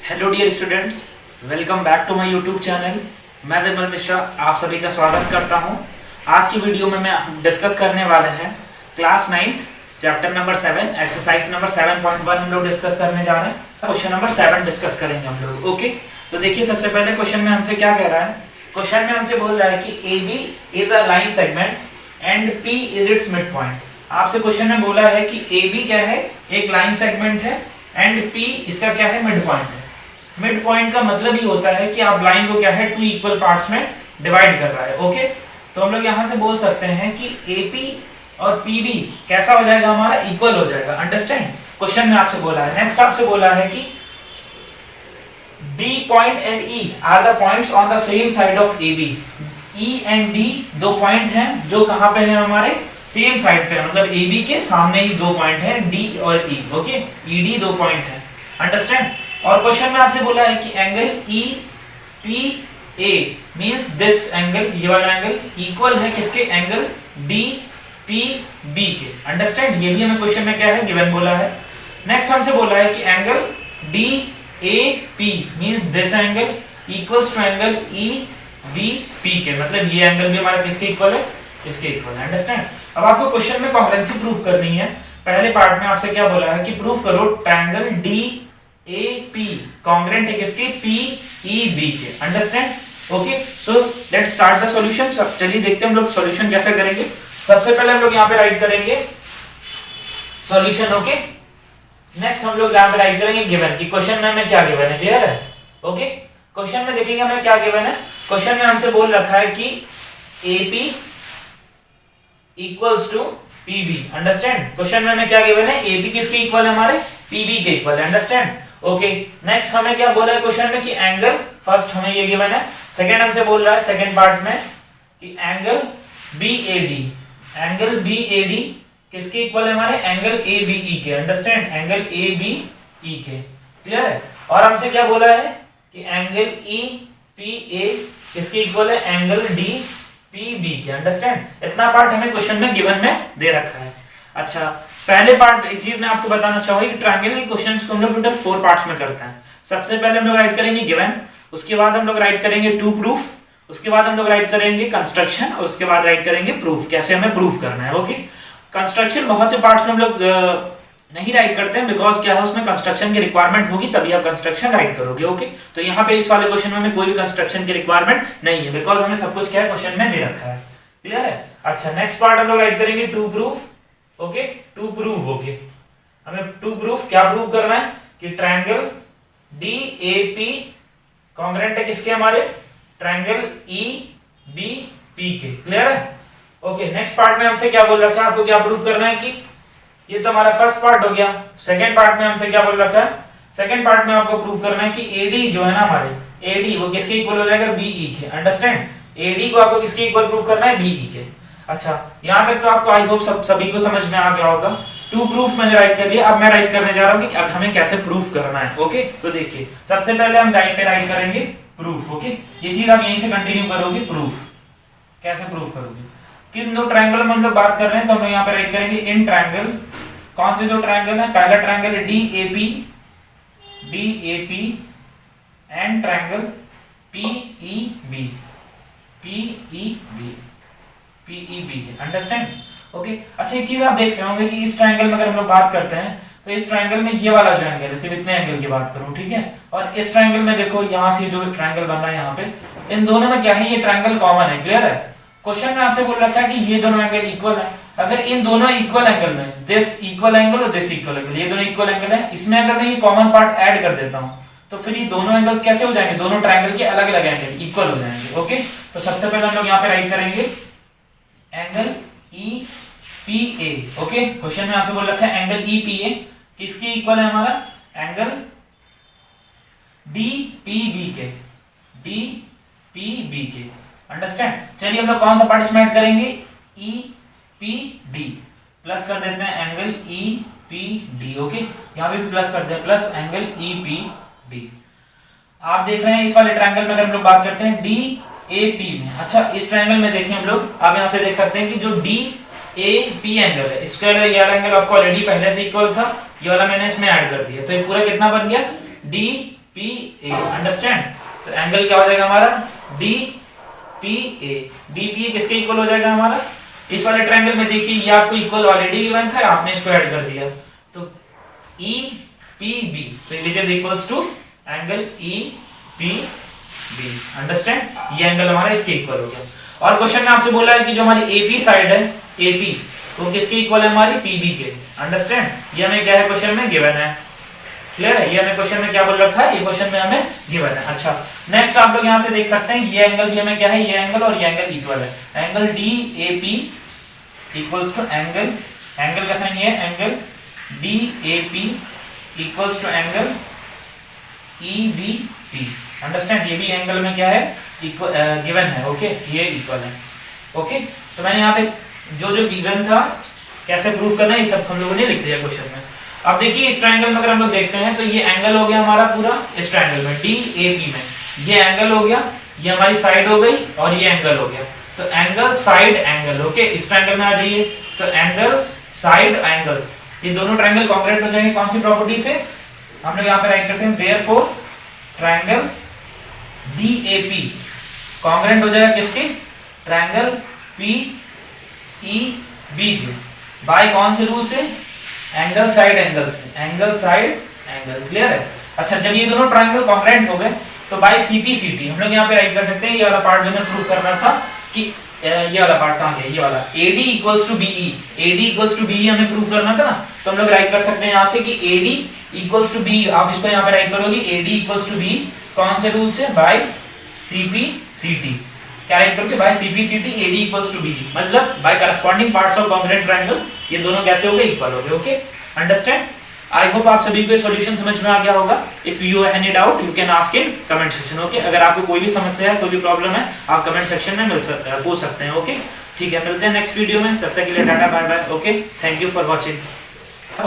Hello dear students, welcome back to my YouTube channel. मैं विमल मिश्रा आप सभी का स्वागत करता हूं। आज की वीडियो में मैं डिस्कस करने वाले हैं class 9 chapter number 7 exercise number 7.1 हम लोग डिस्कस करने जा रहे हैं। क्वेश्चन नंबर 7 डिस्कस करेंगे हम लोग। ओके, तो देखिए सबसे पहले क्वेश्चन में हमसे क्या कह रहा है। क्वेश्चन में हमसे बोल रहा है कि A B is a line segment and P is its mid point. आपसे क्वेश्चन में बोला है कि ए बी क्या है, एक लाइन सेगमेंट है, एंड पी इसका क्या है, मिड पॉइंट है। मिड पॉइंट का मतलब ही होता है कि आप लाइन को क्या है, टू इक्वल पार्ट्स में डिवाइड कर रहा है। ओके, तो हम लोग यहां से बोल सकते हैं कि एपी और पीबी कैसा हो जाएगा, हमारा इक्वल हो जाएगा। अंडरस्टैंड, क्वेश्चन में आपसे बोला है। नेक्स्ट आपसे बोला है कि D point and E are the points on the same side of AB. E and D दो पॉइंट हैं जो कहां पे हैं, हमारे सेम साइड पे, मतलब एबी के सामने ही दो पॉइंट हैं, डी और ई। ओके, ईडी दो पॉइंट है। अंडरस्टैंड। और क्वेश्चन में आपसे बोला है कि angle E P A means this angle, ये वाला एंगल इक्वल है किसके, एंगल डी पी बी के। अंडरस्टैंड, ये भी हमें क्वेश्चन में क्या है, गिवन बोला है। नेक्स्ट हमसे बोला है कि angle D A P means this angle equals to angle E B P के, मतलब ये एंगल भी हमारा किसके इक्वल है, इसके इक्वल है। अंडरस्टैंड। अब आपको क्वेश्चन में कॉन्ग्रुएंसी प्रूफ करनी है। पहले पार्ट में आपसे क्या बोला है कि प्रूफ करो triangle D A P congruent है किसके, पी ई बी के। Understand. Okay, so let's start the solution. चलिए देखते हैं हम लोग सॉल्यूशन कैसे करेंगे। सबसे पहले हम लोग यहाँ पे राइट करेंगे सॉल्यूशन। ओके, नेक्स्ट हम लोग यहाँ पे राइट करेंगे गिवन की क्वेश्चन में हमें क्या गिवन है, क्लियर है। ओके, क्वेश्चन में देखेंगे हमें क्या गिवन है। क्वेश्चन में हमसे बोल रखा है कि AP equals to PB। Understand, question में हमें क्या गिवन है, AP किसके इक्वल है, हमारे PB के इक्वल है। अंडरस्टैंड। ओके, नेक्स्ट हमें क्या बोला है क्वेश्चन में कि एंगल, फर्स्ट हमें ये गिवन है। सेकंड हमसे बोल रहा है सेकंड पार्ट में कि एंगल BAD, एंगल BAD किसके इक्वल है, हमारे एंगल ABE के। अंडरस्टैंड, एंगल ABE के, क्लियर है। और हमसे क्या बोला है कि एंगल EPA किसके इक्वल है, एंगल DPB के। अंडरस्टैंड, इतना पार्ट हमें क्वेश्चन में गिवन में दे रखा है। अच्छा, पहले पार्ट एक चीज मैं आपको बताना चाहूंगा कि ट्रायंगल के क्वेश्चंस को हम लोग टोटल 4 पार्ट्स में करते हैं। सबसे पहले हम लोग राइट करेंगे गिवन, उसके बाद हम लोग राइट करेंगे टू प्रूफ, उसके बाद हम लोग राइट करेंगे कंस्ट्रक्शन, और उसके बाद राइट करेंगे प्रूफ, कैसे हमें प्रूफ करना है। ओके, कंस्ट्रक्शन बहुत से पार्ट्स में हम लोग नहीं राइट करते हैं, बिकॉज क्या है, उसमें कंस्ट्रक्शन की रिक्वायरमेंट होगी तभी आप कंस्ट्रक्शन राइट करोगे। ओके, तो यहाँ पे इस वाले क्वेश्चन में हमें कोई भी कंस्ट्रक्शन की रिक्वायरमेंट नहीं है, बिकॉज हमें सब कुछ क्या है क्वेश्चन में दे रखा है। क्लियर है। अच्छा, नेक्स्ट पार्ट हम लोग राइट करेंगे to proof. Okay, to proof. Okay, हमें टू प्रूफ क्या प्रूफ करना है कि ट्रायंगल DAP कॉन्ग्रुएंट है किसके, हमारे ट्रायंगल EBP के। क्लियर है। ओके, नेक्स्ट पार्ट में हमसे क्या बोल रखा है, आपको क्या प्रूफ करना है कि ये तो हमारा फर्स्ट पार्ट हो गया। सेकंड पार्ट में हमसे क्या बोल रखा है, सेकंड पार्ट में आपको प्रूफ करना है कि AD जो है ना, हमारे AD वो किसके इक्वल हो जाएगा, BE के। अंडरस्टैंड, AD को आपको किसके इक्वल प्रूफ करना है, BE के। अच्छा, यहां तक तो आपको आई होप सभी को समझ में आ गया होगा। टू प्रूफ मैंने राइट कर लिया, अब मैं राइट करने जा रहा हूं कि अब हमें कैसे प्रूफ करना है। ओके, तो देखिए सबसे पहले हम राइट पे राइट करेंगे प्रूफ। ओके, ये चीज आप यहीं से कंटिन्यू करोगे। प्रूफ कैसे प्रूफ करोगे, किन दो ट्रायंगल में हम लोग बात कर रहे हैं, तो हम लोग यहाँ पे राइट करेंगे इन ट्रायंगल। कौन से दो ट्रायंगल है, पहला ट्रायंगल है DAP and triangle PEB। Understand. Okay, अच्छा एक चीज आप देख रहे होंगे कि इस ट्रायंगल में अगर हम लोग बात करते हैं तो इस ट्रायंगल में ये वाला जो एंगल है, सिर्फ इतने एंगल की बात करूं, ठीक है। और इस ट्रायंगल में देखो यहाँ से जो ट्रायंगल बन रहा है यहाँ पे, इन दोनों में क्या है, ये ट्रायंगल कॉमन है। क्लियर है। क्वेश्चन में आपसे बोल रखा है कि ये दोनों एंगल इक्वल है। अगर इन दोनों इक्वल एंगल में, दिस इक्वल एंगल और दिस इक्वल एंगल, ये दोनों इक्वल एंगल है, इसमें अगर मैं ये कॉमन पार्ट ऐड कर देता हूं तो फिर ये दोनों एंगल्स कैसे हो जाएंगे, दोनों ट्रायंगल के अलग अलग एंगल इक्वल हो जाएंगे। ओके, तो सबसे पहले हम लोग यहाँ पे राइट करेंगे एंगल EPA। ओके, क्वेश्चन में आपसे बोल रखा है एंगल EPA किसके इक्वल है, हमारा एंगल DPB के, DPB के। अंडरस्टैंड। चलिए हम लोग कौन सा पार्ट इसमें ऐड करेंगे, EPD, प्लस कर देते हैं एंगल EPD। ओके, यहाँ पे भी प्लस करते हैं, प्लस एंगल EPD। आप देख रहे हैं इस वाले ट्रायंगल में अगर हम लोग बात करते हैं DAP में। अच्छा, इस ट्रायंगल में देखें हम लोग, आप यहाँ से देख सकते हैं कि जो DAP एंगल है, इसका ये वाला एंगल आपको ऑलरेडी पहले से इक्वल था, ये वाला मैंने इसमें ऐड कर दिया, तो ये पूरा कितना बन गया, पी ए, अंडरस्टैंड। तो एंगल क्या हो जाएगा हमारा D P A. D P A किसके इक्वल हो जाएगा हमारा, इस वाले ट्रायंगल में देखिए ये आपको इक्वल ऑलरेडी गिवन था, आपने इसको ऐड कर दिया तो ई पी बी, तो which is equals to angle E P B, understand. ये एंगल हमारा इसके इक्वल हो गया। और क्वेश्चन में आपसे बोला है कि जो हमारी एपी साइड है, एपी तो किसके इक्वल है हमारी पीबी के, अंडरस्टैंड। ये हमें क्या है क्वेश्चन में गिवन है, क्लियर है। ये हमें क्वेश्चन में क्या बोल रखा है, ये क्वेश्चन में हमें गिवन है। अच्छा नेक्स्ट आप लोग यहां से देख सकते हैं ये एंगल भी हमें क्या है, ये एंगल और ये एंगल इक्वल है। Angle D A P equals to angle, angle का साइन ये है angle D A P equals to angle E B P, understand. ये भी एंगल में क्या है गिवन है, ओके ये इक्वल है, ओके। तो मैंने यहाँ पे जो जो गिवन था कैसे प्रूव करना है ये सब हम लोगों ने लिख लिया क्वेश्चन में। अब देखिए इस ट्रायंगल में अगर हम लोग देखते हैं तो ये एंगल हो गया हमारा पूरा इस ट्रायंगल में डी ए पी में, ये एंगल हो गया, ये हमारी साइड हो गई और ये एंगल हो गया। तो एंगल साइड एंगल, ओके इस ट्रायंगल में आ जाइए। तो एंगल साइड एंगल, ये दोनों ट्रायंगल कॉन्ग्रुएंट हो जाएंगे कौन सी प्रॉपर्टी से, हम लोग यहाँ पे राइट करते हैं देयरफॉर ट्रायंगल DAP कॉन्ग्रुएंट हो जाएगा किसके, ट्रायंगल PEB के, बाय कौन से रूल से, एंगल साइड एंगल से, एंगल साइड एंगल, क्लियर है। अच्छा जब ये दोनों ट्रायंगल कॉन्ग्रुएंट हो गए तो बाय CPCT हम लोग यहाँ पे राइट कर सकते हैं। ये वाला पार्ट जो मैं प्रूव करना था कि ये वाला पार्ट कहाँ है, ये वाला AD equals to BE, AD equals to BE हमें प्रूव करना था ना, तो हम लोग राइट कर सकते हैं यहाँ से कि AD इक्वल्स टू BE, आप इसको यहाँ पे राइट करोगे AD इक्वल्स टू BE कौन से रूल से, बाय CPCT, क्या राइट करोगे by CPCT AD equals to BE, मतलब by corresponding parts of congruent triangle ये दोनों कैसे हो गए, इक्वल हो गए, ओके अंडरस्टैंड। आई होप आप सभी को ये सॉल्यूशन समझ में आ गया होगा। If you have any doubt you can ask in comment section, okay. अगर आपको कोई भी समस्या है, कोई भी प्रॉब्लम है, आप कमेंट सेक्शन में पूछ सकते हैं, ओके ठीक है। मिलते हैं नेक्स्ट वीडियो में, तब तक के लिए tata bye bye, okay. Thank you for watching.